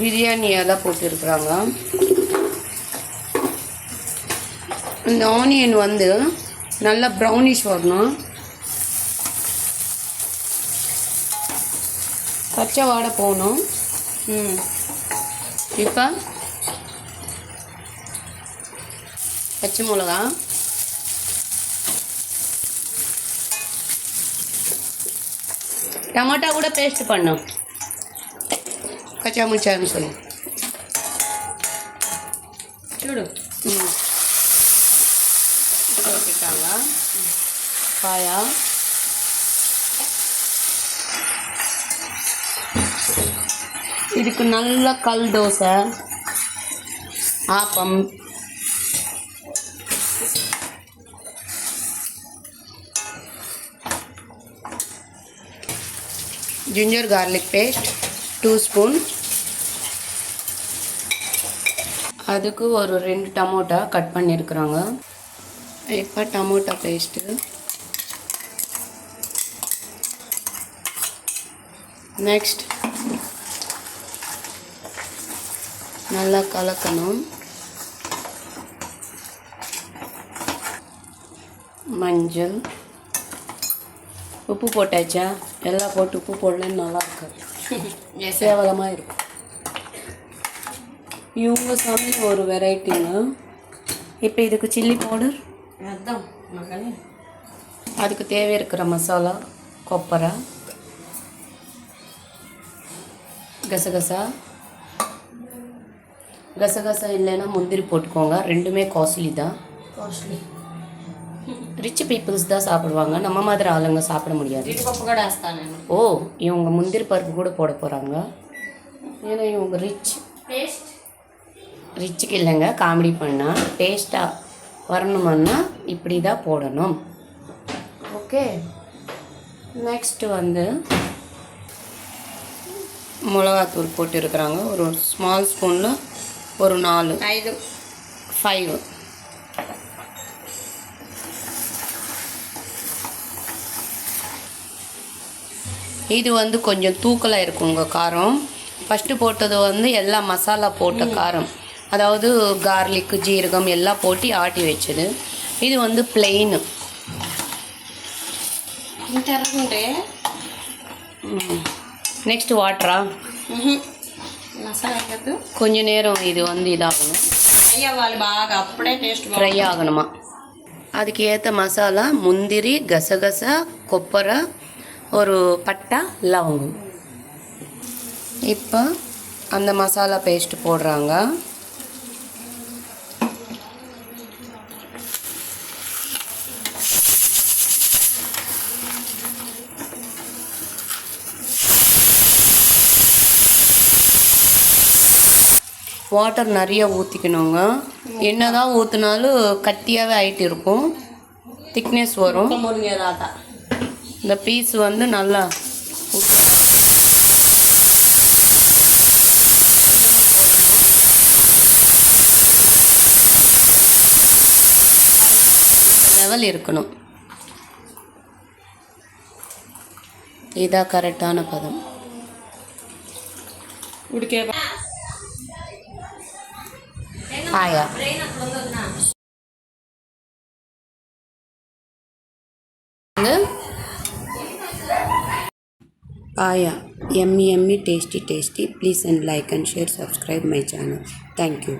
பிரியாணி எல்லாம் போட்டுருக்குறாங்க. இந்த ஆனியன் வந்து நல்லா ப்ரௌனிஷ் வரணும், பச்சை வாடை போகணும். இப்போ பச்சை மிளகா, டமாட்டா கூட பேஸ்ட் பண்ணோம், கச்சா முச்சான்னு சொல்லி చూడు. போட்டுட்டாங்க காயா. இதுக்கு நல்ல கல் dosa, appam, ginger garlic paste 2 spoon. அதுக்கு ஒரு 2 டமோட்டா கட் பண்ணியிருக்கிறாங்க. இப்போ டமோட்டா பேஸ்ட்டு, நெக்ஸ்ட் நல்லா கலக்கணும். மஞ்சள், உப்பு போட்டாச்சா? எல்லாம் போட்டு உப்பு போடலன்னு நல்லா இருக்கு, சேவலமாக இருக்கும். இவங்க சமையல் ஒரு வெரைட்டிங்க. இப்போ இதுக்கு சில்லி பவுடர், அதுக்கு தேவை இருக்கிற மசாலா, கொப்பரை, கசகசா. கசகசா இல்லைன்னா முந்திரி போட்டுக்கோங்க, ரெண்டுமே காஸ்ட்லி தான். ரிச் பீப்புள்ஸ் தான் சாப்பிடுவாங்க, நம்ம மாதிரி ஆளுங்க சாப்பிட முடியாது. ஓ, இவங்க முந்திரி பருப்பு கூட போட போகிறாங்க, ஏன்னா இவங்க ரிச்சுக்கு இல்லைங்க, காமெடி பண்ணால் டேஸ்ட்டாக வரணுமான்னா இப்படி தான் போடணும். ஓகே, நெக்ஸ்ட்டு வந்து மிளகாத்தூள் போட்டுருக்குறாங்க. ஒரு ஸ்மால் ஸ்பூனில் ஒரு 4 5. இது வந்து கொஞ்சம் தூக்கலாக இருக்குங்க காரம். ஃபஸ்ட்டு போட்டது வந்து எல்லா மசாலா போட்ட காரம், அதாவது கார்லிக்கு, ஜீரகம் எல்லாம் போட்டு ஆட்டி வச்சது. இது வந்து பிளெயின். நெக்ஸ்ட் வாட்டரா, கொஞ்ச நேரம் இது வந்து இதாகணும், ஃப்ரை ஆகணுமா. அதுக்கு ஏற்ற மசாலா முந்திரி, கசகசா, கொப்பரை, ஒரு பட்டை, லவங்கம். இப்போ அந்த மசாலா பேஸ்ட் போடுறாங்க. வாட்டர் நிறைய ஊற்றிக்கணுங்க, என்னதான் ஊற்றினாலும் கட்டியாகவே ஆகிட்டு இருக்கும், திக்னஸ் வரும். இந்த பீஸ் வந்து நல்லா லெவல் இருக்கணும். இதான் கரெக்டான பதம். ஆயா ஆயா yummy tasty. Please and like and share, subscribe my channel. Thank you.